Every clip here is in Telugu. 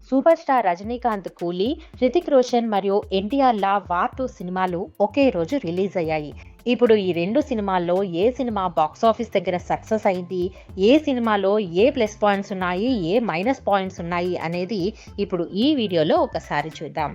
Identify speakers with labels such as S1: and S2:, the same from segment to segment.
S1: సూపర్ స్టార్ రజనీకాంత్ కూలీ, హృతిక్ రోషన్ మరియు ఎన్టీఆర్‌ల వార్ 2 సినిమాలు ఒకే రోజు రిలీజ్ అయ్యాయి. ఇప్పుడు ఈ 2 సినిమాల్లో ఏ సినిమా బాక్సాఫీస్ దగ్గర సక్సెస్ అయింది, ఏ సినిమాలో ఏ ప్లస్ పాయింట్స్ ఉన్నాయి, ఏ మైనస్ పాయింట్స్ ఉన్నాయి అనేది ఇప్పుడు ఈ వీడియోలో ఒకసారి చూద్దాం.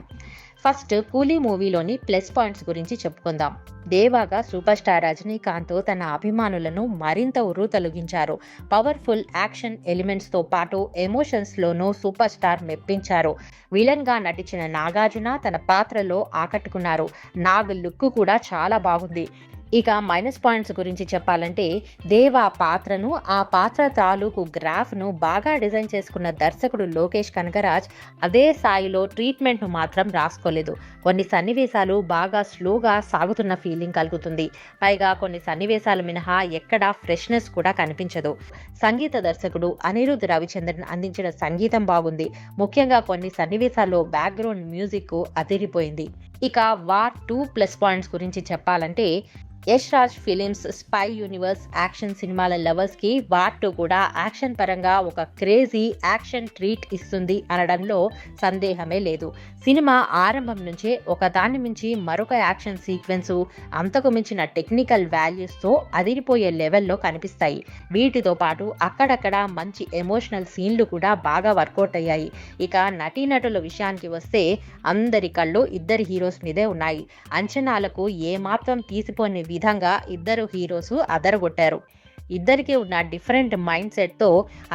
S1: ఫస్ట్ కూలీ మూవీలోని ప్లస్ పాయింట్స్ గురించి చెప్పుకుందాం. దేవాగా సూపర్ స్టార్ రజనీకాంత్ తన అభిమానులను మరింత ఉర్రూతలూగించారు. పవర్ఫుల్ యాక్షన్ ఎలిమెంట్స్తో పాటు ఎమోషన్స్లోనూ సూపర్ స్టార్ మెప్పించారు. విలన్గా నటించిన నాగార్జున తన పాత్రలో ఆకట్టుకున్నారు. నాగ్ లుక్ కూడా చాలా బాగుంది. ఇక మైనస్ పాయింట్స్ గురించి చెప్పాలంటే దేవా పాత్రను, ఆ పాత్ర తాలూకు గ్రాఫ్ను బాగా డిజైన్ చేసుకున్న దర్శకుడు లోకేష్ కనగరాజ్ అదే స్థాయిలో ట్రీట్మెంట్ను మాత్రం రాసుకోలేదు. కొన్ని సన్నివేశాలు బాగా స్లోగా సాగుతున్న ఫీలింగ్ కలుగుతుంది. పైగా కొన్ని సన్నివేశాలు మినహా ఎక్కడా ఫ్రెష్నెస్ కూడా కనిపించదు. సంగీత దర్శకుడు అనిరుద్ రవిచంద్రన్ అందించిన సంగీతం బాగుంది. ముఖ్యంగా కొన్ని సన్నివేశాల్లో బ్యాక్గ్రౌండ్ మ్యూజిక్ అదిరిపోయింది. ఇక వార్ 2 ప్లస్ పాయింట్స్ గురించి చెప్పాలంటే Yash Raj films spy universe action సినిమాల లవర్స్కి వార్ 2 కూడా యాక్షన్ పరంగా ఒక క్రేజీ యాక్షన్ ట్రీట్ ఇస్తుంది అనడంలో సందేహమే లేదు. సినిమా ఆరంభం నుంచే ఒకదాన్ని మించి మరొక యాక్షన్ సీక్వెన్సు, అంతకు మించిన టెక్నికల్ వాల్యూస్తో అదిరిపోయే లెవెల్లో కనిపిస్తాయి. వీటితో పాటు అక్కడక్కడ మంచి ఎమోషనల్ సీన్లు కూడా బాగా వర్కౌట్ అయ్యాయి. ఇక నటీనటుల విషయానికి వస్తే అందరి కళ్ళు ఇద్దరు హీరోస్ మీదే ఉన్నాయి. అంచనాలకు ఏమాత్రం తీసిపోని విధంగా ఇద్దరు హీరోస్ అదరగొట్టారు. ఇద్దరికి ఉన్న డిఫరెంట్ మైండ్ సెట్తో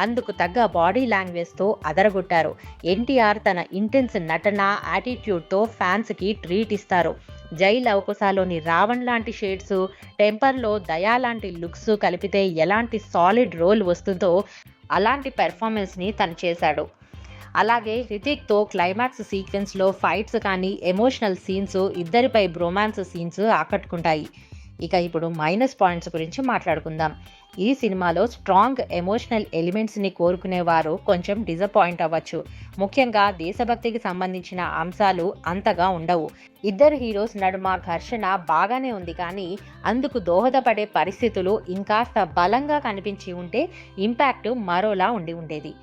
S1: అందుకు తగ్గ బాడీ లాంగ్వేజ్తో అదరగొట్టారు. ఎన్టీఆర్ తన ఇంటెన్స్ నటన, యాటిట్యూడ్తో ఫ్యాన్స్కి ట్రీట్ ఇస్తారు. జై లవకుశలోని రావణ్ లాంటి షేడ్స్, టెంపర్లో దయా లాంటి లుక్స్ కలిపితే ఎలాంటి సాలిడ్ రోల్ వస్తుందో అలాంటి పెర్ఫార్మెన్స్ని తను చేశాడు. అలాగే హృతిక్తో క్లైమాక్స్ సీక్వెన్స్లో ఫైట్స్ కానీ, ఎమోషనల్ సీన్స్, ఇద్దరిపై బ్రొమాన్స్ సీన్స్ ఆకట్టుకుంటాయి. ఇక ఇప్పుడు మైనస్ పాయింట్స్ గురించి మాట్లాడుకుందాం. ఈ సినిమాలో స్ట్రాంగ్ ఎమోషనల్ ఎలిమెంట్స్ని కోరుకునేవారు కొంచెం డిసప్పాయింట్ అవ్వచ్చు. ముఖ్యంగా దేశభక్తికి సంబంధించిన అంశాలు అంతగా ఉండవు. ఇద్దరు హీరోస్ నడుమ ఘర్షణ బాగానే ఉంది, కానీ అందుకు దోహదపడే పరిస్థితులు ఇంకాస్త బలంగా కనిపించి ఉంటే ఇంపాక్ట్ మరోలా ఉండి ఉండేది.